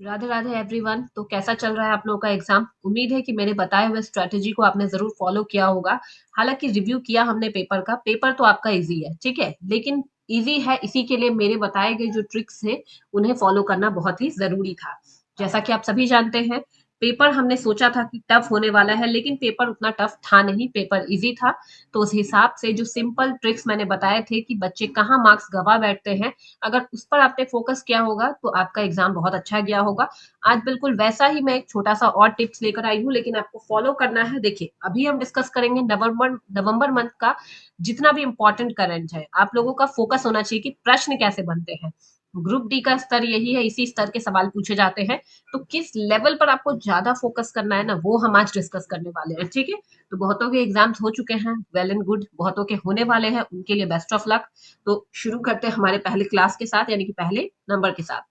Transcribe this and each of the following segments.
Radhe Radhe everyone. तो कैसा चल रहा है आप लोगों का एग्जाम? उम्मीद है कि मेरे बताए हुए स्ट्रेटेजी को आपने जरूर फॉलो किया होगा। हालांकि रिव्यू किया हमने पेपर का, पेपर तो आपका इजी है, ठीक है, लेकिन इजी है इसी के लिए मेरे बताए गए जो ट्रिक्स थे उन्हें फॉलो करना बहुत ही जरूरी था। जैसा कि आप सभी जानते हैं, पेपर हमने सोचा था कि टफ होने वाला है, लेकिन पेपर उतना टफ था नहीं, पेपर इजी था। तो उस हिसाब से जो सिंपल ट्रिक्स मैंने बताए थे कि बच्चे कहाँ मार्क्स गवा बैठते हैं, अगर उस पर आपने फोकस किया होगा तो आपका एग्जाम बहुत अच्छा गया होगा। आज बिल्कुल वैसा ही मैं एक छोटा सा और टिप्स लेकर आई हूँ, लेकिन आपको फॉलो करना है। देखिए, अभी हम डिस्कस करेंगे नवंबर नवंबर मंथ का जितना भी इंपॉर्टेंट करंट है। आप लोगों का फोकस होना चाहिए कि प्रश्न कैसे बनते हैं। ग्रुप डी का स्तर यही है, इसी स्तर के सवाल पूछे जाते हैं। तो किस लेवल पर आपको ज्यादा फोकस करना है ना, वो हम आज डिस्कस करने वाले हैं, ठीक है। तो बहुतों के एग्जाम्स हो चुके हैं, वेल एंड गुड, बहुतों के होने वाले हैं, उनके लिए बेस्ट ऑफ लक। तो शुरू करते हैं हमारे पहले क्लास के साथ, यानी कि पहले नंबर के साथ।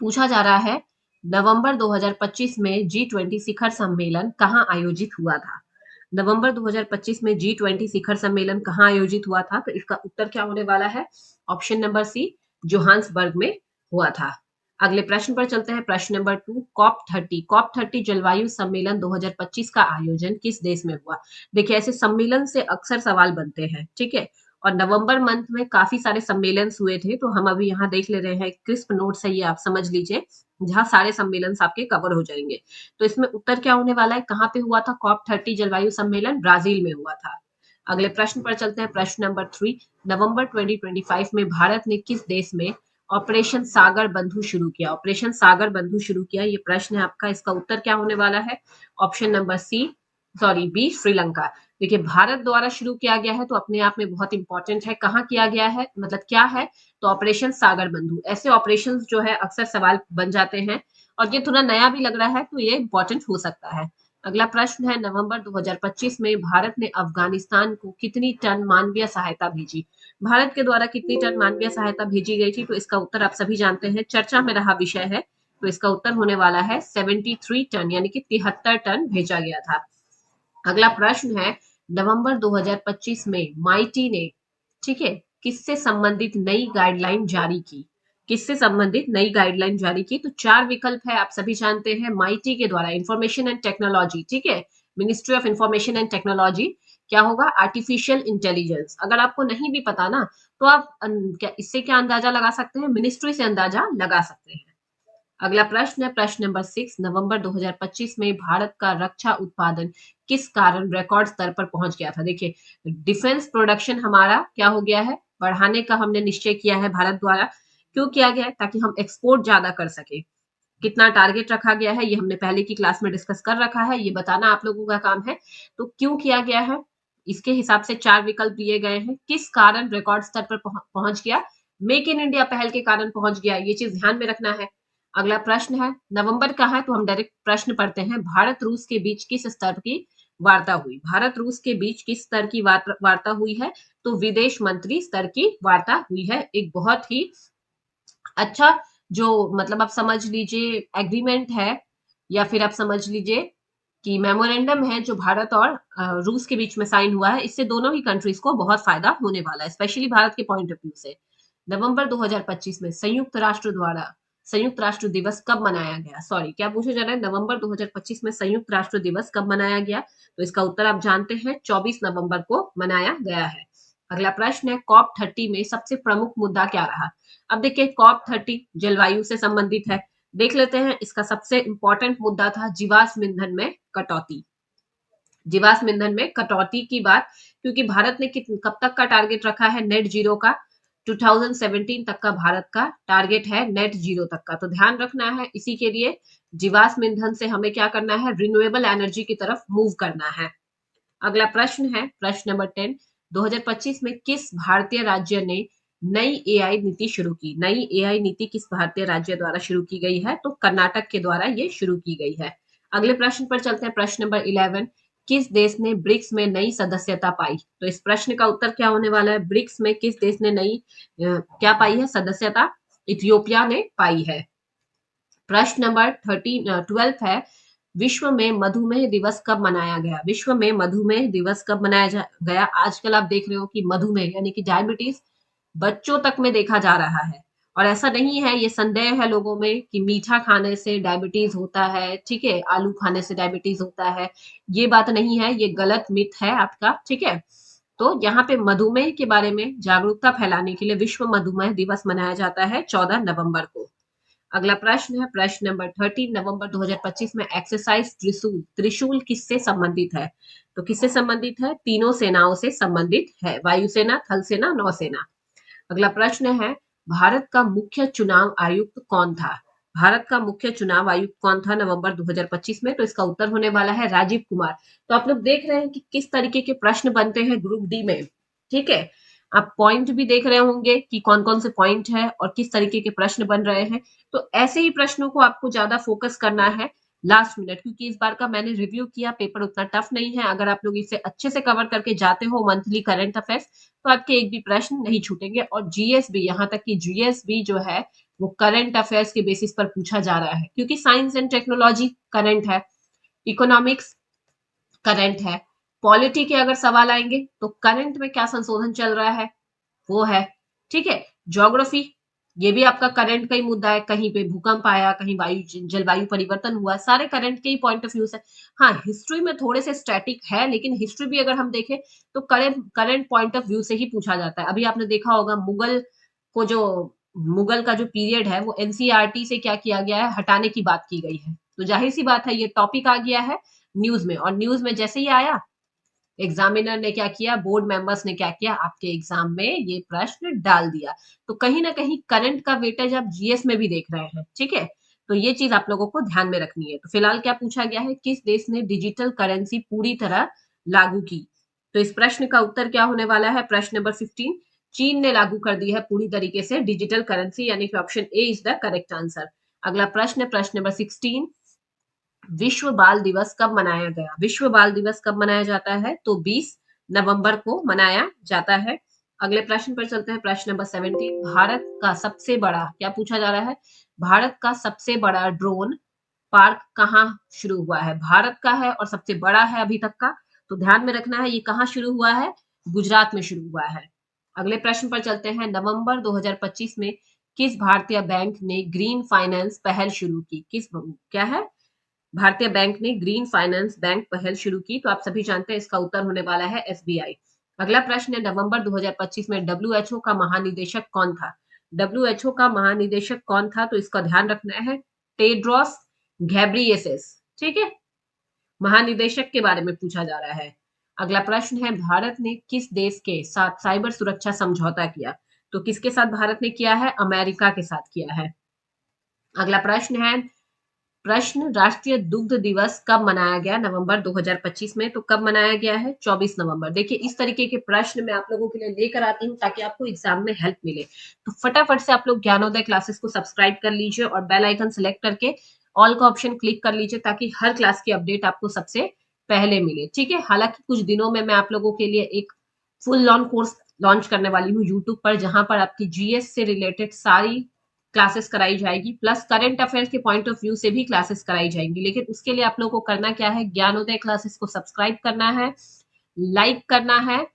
पूछा जा रहा है, नवंबर 2025 में G20 शिखर सम्मेलन कहाँ आयोजित हुआ था? नवंबर 2025 में G20 शिखर सम्मेलन कहाँ आयोजित हुआ था? तो इसका उत्तर क्या होने वाला है? ऑप्शन नंबर सी, जोहान्सबर्ग में हुआ था। अगले प्रश्न पर चलते हैं, प्रश्न नंबर 2। कॉप 30 जलवायु सम्मेलन 2025 का आयोजन किस देश में हुआ? देखिए, ऐसे सम्मेलन से अक्सर सवाल बनते हैं, ठीक है। और नवंबर मंथ में काफी सारे सम्मेलन हुए थे, तो हम अभी यहाँ देख ले रहे हैं, क्रिस्प नोट्स है ये, आप समझ लीजिए, जहाँ सारे सम्मेलन आपके कवर हो जाएंगे। तो इसमें उत्तर क्या होने वाला है? कहाँ पे हुआ था COP 30 जलवायु सम्मेलन? ब्राजील में हुआ था। अगले प्रश्न पर चलते हैं, प्रश्न नंबर 3। नवंबर 2025 में भारत ने किस देश में ऑपरेशन सागर बंधु शुरू किया? ऑपरेशन सागर बंधु शुरू किया, ये प्रश्न है आपका। इसका उत्तर क्या होने वाला है? Option number C, sorry B, Sri Lanka. देखिए, भारत द्वारा शुरू किया गया है तो अपने आप में बहुत इंपॉर्टेंट है। कहाँ किया गया है, मतलब क्या है? तो ऑपरेशन सागर बंधु। ऐसे ऑपरेशन जो है अक्सर सवाल बन जाते हैं, और ये थोड़ा नया भी लग रहा है, तो ये इंपॉर्टेंट हो सकता है। अगला प्रश्न है, नवंबर 2025 में भारत ने अफगानिस्तान को कितनी टन मानवीय सहायता भेजी? भारत के द्वारा कितनी टन मानवीय सहायता भेजी गई थी? तो इसका उत्तर आप सभी जानते हैं, चर्चा में रहा विषय है। तो इसका उत्तर होने वाला है 73 टन, यानी कि 73 टन भेजा गया था। अगला प्रश्न है, नवंबर 2025 में माइटी ने, ठीक है, किससे संबंधित नई गाइडलाइन जारी की? किससे संबंधित नई गाइडलाइन जारी की? तो चार विकल्प है, आप सभी जानते हैं। माइटी के द्वारा इंफॉर्मेशन एंड टेक्नोलॉजी, ठीक है, ministry of information and technology. क्या होगा? Artificial intelligence. अगर आपको नहीं भी पता ना, तो आप क्या इससे क्या अंदाजा लगा सकते हैं? मिनिस्ट्री से अंदाजा लगा सकते हैं। अगला प्रश्न है, प्रश्न नंबर 6। नवंबर 2025 में भारत का रक्षा उत्पादन किस कारण रिकॉर्ड स्तर पर पहुंच गया था? देखिए, डिफेंस प्रोडक्शन हमारा क्या हो गया है? बढ़ाने का हमने निश्चय किया है भारत द्वारा। क्यों किया गया है? ताकि हम एक्सपोर्ट ज्यादा कर सके। कितना टारगेट रखा गया है, ये हमने पहले की क्लास में डिस्कस कर रखा है, ये बताना आप लोगों का काम है। तो क्यों किया गया है, इसके हिसाब से चार विकल्प दिए गए हैं। किस कारण रिकॉर्ड स्तर पर पहुंच गया? मेक इन इंडिया पहल के कारण पहुंच गया, ये चीज ध्यान में रखना है। अगला प्रश्न है, नवंबर का है तो हम डायरेक्ट प्रश्न पढ़ते हैं। भारत रूस के बीच किस स्तर की वार्ता हुई? भारत रूस के बीच किस स्तर की वार्ता हुई है? तो विदेश मंत्री स्तर की वार्ता हुई है। एक बहुत ही अच्छा, जो मतलब आप समझ लीजिए एग्रीमेंट है, या फिर आप समझ लीजिए कि मेमोरेंडम है, जो भारत और रूस के बीच में साइन हुआ है। इससे दोनों ही कंट्रीज को बहुत फायदा होने वाला है, स्पेशली भारत के पॉइंट ऑफ व्यू से। नवंबर 2025 में संयुक्त राष्ट्र द्वारा संयुक्त राष्ट्र दिवस कब मनाया गया? सॉरी, क्या पूछा जा रहा है? नवंबर 2025 में संयुक्त राष्ट्र दिवस कब मनाया गया? तो इसका उत्तर आप जानते हैं, 24 नवंबर को मनाया गया है। अगला प्रश्न है, COP 30 में सबसे प्रमुख मुद्दा क्या रहा? अब देखिए, COP 30 जलवायु से संबंधित है। देख लेते हैं, इसका सबसे इंपॉर्टेंट मुद्दा था जीवाश्म ईंधन में कटौती। जीवाश्म ईंधन में कटौती की बात, क्योंकि भारत ने कब तक का टारगेट रखा है? नेट जीरो का। 2017 तक का भारत का टारगेट है, नेट जीरो तक का। तो ध्यान रखना है, इसी के लिए जीवाश्म ईंधन से हमें क्या करना है? रिन्यूएबल एनर्जी की तरफ मूव करना है। अगला प्रश्न है, प्रश्न नंबर 10। 2025 में किस भारतीय राज्य ने नई एआई नीति शुरू की? नई एआई नीति किस भारतीय राज्य द्वारा शुरू की गई है? तो कर्नाटक के द्वारा ये शुरू की गई है। अगले प्रश्न पर चलते हैं, प्रश्न नंबर 11। किस देश ने ब्रिक्स में नई सदस्यता पाई? तो इस प्रश्न का उत्तर क्या होने वाला है? ब्रिक्स में किस देश ने नई क्या पाई है सदस्यता? इथियोपिया ने पाई है। प्रश्न नंबर 12 है, विश्व में मधुमेह दिवस कब मनाया गया? विश्व में मधुमेह दिवस कब मनाया गया? आजकल आप देख रहे हो कि मधुमेह यानी कि डायबिटीज बच्चों तक में देखा जा रहा है, और ऐसा नहीं है, ये संदेह है लोगों में कि मीठा खाने से डायबिटीज होता है, ठीक है, आलू खाने से डायबिटीज होता है। ये बात नहीं है, ये गलत मिथ है आपका, ठीक है। तो यहाँ पे मधुमेह के बारे में जागरूकता फैलाने के लिए विश्व मधुमेह दिवस मनाया जाता है 14 नवंबर को। अगला प्रश्न है प्रश्न नंबर 13 नवंबर 2025 में एक्सरसाइज त्रिशूल त्रिशूल किससे संबंधित है? तो किससे संबंधित है? तीनों सेनाओं से संबंधित है, वायुसेना, थल सेना, नौसेना। अगला प्रश्न है भारत का मुख्य चुनाव आयुक्त कौन था? भारत का मुख्य चुनाव आयुक्त कौन था नवंबर 2025 में? तो इसका उत्तर होने वाला है राजीव कुमार। तो आप लोग देख रहे हैं कि किस तरीके के प्रश्न बनते हैं ग्रुप डी में, ठीक है। आप पॉइंट भी देख रहे होंगे कि कौन कौन से पॉइंट है और किस तरीके के प्रश्न बन रहे हैं। तो ऐसे ही प्रश्नों को आपको ज्यादा फोकस करना है लास्ट मिनट, क्योंकि इस बार का मैंने रिव्यू किया, पेपर उतना टफ नहीं है। अगर आप लोग इसे अच्छे से कवर करके जाते हो मंथली करंट अफेयर्स, तो आपके एक भी प्रश्न नहीं छूटेंगे। और जीएस भी, यहाँ तक कि जीएस भी जो है वो करंट अफेयर्स के बेसिस पर पूछा जा रहा है, क्योंकि साइंस एंड टेक्नोलॉजी करंट है, इकोनॉमिक्स करंट है, पॉलिटी के अगर सवाल आएंगे तो करंट में क्या संशोधन चल रहा है वो है, ठीक है। ज्योग्राफी, ये भी आपका करंट का ही मुद्दा है, कहीं पे भूकंप आया, कहीं वायु जलवायु परिवर्तन हुआ, सारे करंट के ही पॉइंट ऑफ व्यू से। हाँ, हिस्ट्री में थोड़े से स्टैटिक है, लेकिन हिस्ट्री भी अगर हम देखें तो current current point of view से ही पूछा जाता है। अभी आपने देखा होगा जो मुगल का जो पीरियड है वो एनसीईआरटी से क्या किया गया है, हटाने की बात की गई है। तो जाहिर सी बात है ये टॉपिक आ गया है न्यूज में, और न्यूज में जैसे ही आया, एग्जामिनर ने क्या किया, बोर्ड मेंबर्स ने क्या किया, आपके एग्जाम में ये प्रश्न डाल दिया। तो कहीं ना कहीं करंट का वेटेज आप जीएस में भी देख रहे हैं, ठीक है। तो ये चीज आप लोगों को ध्यान में रखनी है। तो फिलहाल क्या पूछा गया है, किस देश ने डिजिटल करेंसी पूरी तरह लागू की? तो इस प्रश्न का उत्तर क्या होने वाला है, प्रश्न नंबर 15, चीन ने लागू कर दी है पूरी तरीके से डिजिटल करेंसी, यानी कि option A is the correct answer. अगला प्रश्न, प्रश्न नंबर 16, विश्व बाल दिवस कब मनाया गया? विश्व बाल दिवस कब मनाया जाता है? तो 20 नवंबर को मनाया जाता है। अगले प्रश्न पर चलते हैं, प्रश्न नंबर 17, भारत का सबसे बड़ा, क्या पूछा जा रहा है, भारत का सबसे बड़ा ड्रोन पार्क कहाँ शुरू हुआ है? भारत का है और सबसे बड़ा है अभी तक का, तो ध्यान में रखना है ये कहाँ शुरू हुआ है, गुजरात में शुरू हुआ है। अगले प्रश्न पर चलते हैं, नवंबर 2025 में किस भारतीय बैंक ने ग्रीन फाइनेंस पहल शुरू की? किस, क्या है, भारतीय बैंक ने ग्रीन फाइनेंस बैंक पहल शुरू की? तो आप सभी जानते हैं इसका उत्तर होने वाला है एसबीआई। अगला प्रश्न है, नवंबर 2025 में डब्ल्यूएचओ का महानिदेशक कौन था? डब्ल्यूएचओ का महानिदेशक कौन था? तो इसका ध्यान रखना है, टेड्रोस घेब्रियेसस, ठीक है। महानिदेशक के बारे में पूछा जा रहा है। अगला प्रश्न है, भारत ने किस देश के साथ साइबर सुरक्षा समझौता किया? तो किसके साथ भारत ने किया है? अमेरिका के साथ किया है। अगला प्रश्न है, प्रश्न, राष्ट्रीय दुग्ध दिवस कब मनाया गया नवंबर 2025 में? तो कब मनाया गया है? 24 नवंबर। देखिए इस तरीके के प्रश्न मैं आप लोगों के लिए लेकर आती हूँ ताकि आपको एग्जाम में हेल्प मिले। तो फटाफट से आप लोग ज्ञानोदय क्लासेस को सब्सक्राइब कर लीजिए और बेल आइकन सेलेक्ट करके ऑल का ऑप्शन क्लिक कर लीजिए, ताकि हर क्लास की अपडेट आपको सबसे पहले मिले, ठीक है। हालांकि कुछ दिनों में मैं आप लोगों के लिए एक फुल लॉन कोर्स लॉन्च करने वाली हूँ यूट्यूब पर, जहां पर आपकी जीएस से रिलेटेड सारी क्लासेस कराई जाएगी, प्लस करंट अफेयर्स के पॉइंट ऑफ व्यू से भी क्लासेस कराई जाएंगी। लेकिन उसके लिए आप लोगों को करना क्या है, ज्ञानोदय क्लासेस को सब्सक्राइब करना है, लाइक करना है,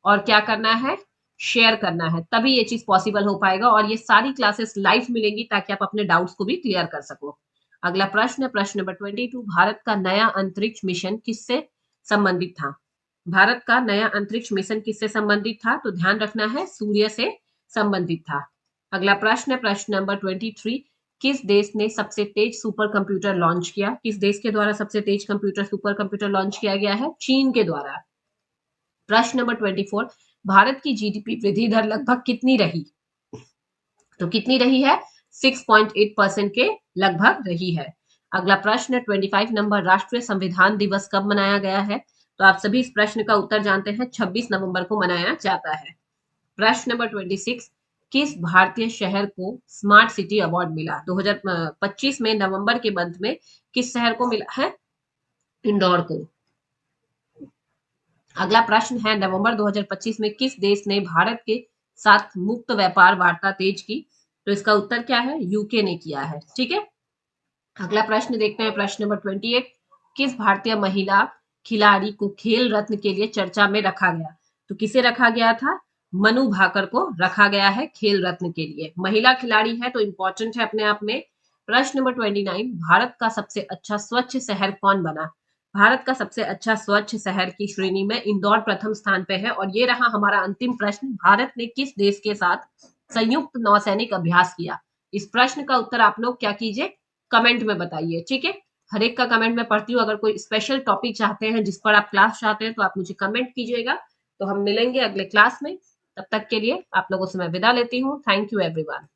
और क्या करना है, शेयर करना है, तभी ये चीज पॉसिबल हो पाएगा। और ये सारी क्लासेस लाइव मिलेंगी ताकि आप अपने डाउट्स को भी क्लियर कर सको। अगला प्रश्न है, प्रश्न नंबर 22, भारत का नया अंतरिक्ष मिशन किससे संबंधित था? भारत का नया अंतरिक्ष मिशन किससे संबंधित था? तो ध्यान रखना है, सूर्य से संबंधित था। अगला प्रश्न है, प्रश्न नंबर 23, किस देश ने सबसे तेज सुपर कंप्यूटर लॉन्च किया? किस देश के द्वारा सबसे तेज सुपर कंप्यूटर लॉन्च किया गया है? चीन के द्वारा। प्रश्न नंबर 24, भारत की जीडीपी वृद्धि दर लगभग कितनी रही? तो कितनी रही है? 6.8% के लगभग रही है। अगला प्रश्न 25 नंबर, राष्ट्रीय संविधान दिवस कब मनाया गया है? तो आप सभी इस प्रश्न का उत्तर जानते हैं, 26 नवंबर को मनाया जाता है। प्रश्न नंबर 26, किस भारतीय शहर को स्मार्ट सिटी अवार्ड मिला 2025 में? नवंबर के मंथ में किस शहर को मिला है? इंदौर को। अगला प्रश्न है, नवंबर 2025 में किस देश ने भारत के साथ मुक्त व्यापार वार्ता तेज की? तो इसका उत्तर क्या है? यूके ने किया है, ठीक है। अगला प्रश्न देखते हैं, प्रश्न नंबर 28, किस भारतीय महिला खिलाड़ी को खेल रत्न के लिए चर्चा में रखा गया? तो किसे रखा गया था? मनु भाकर को रखा गया है खेल रत्न के लिए। महिला खिलाड़ी है तो इंपॉर्टेंट है अपने आप में। प्रश्न नंबर 29, भारत का सबसे अच्छा स्वच्छ शहर कौन बना? भारत का सबसे अच्छा स्वच्छ शहर की श्रेणी में इंदौर प्रथम स्थान पे है। और ये रहा हमारा अंतिम प्रश्न, भारत ने किस देश के साथ संयुक्त नौसैनिक अभ्यास किया? इस प्रश्न का उत्तर आप लोग क्या कीजिए, कमेंट में बताइए, ठीक है। हर एक का कमेंट में पढ़ती हूँ। अगर कोई स्पेशल टॉपिक चाहते हैं जिस पर आप क्लास चाहते हैं तो आप मुझे कमेंट कीजिएगा। तो हम मिलेंगे अगले क्लास में। तब तक के लिए आप लोगों से मैं विदा लेती हूँ। Thank you everyone.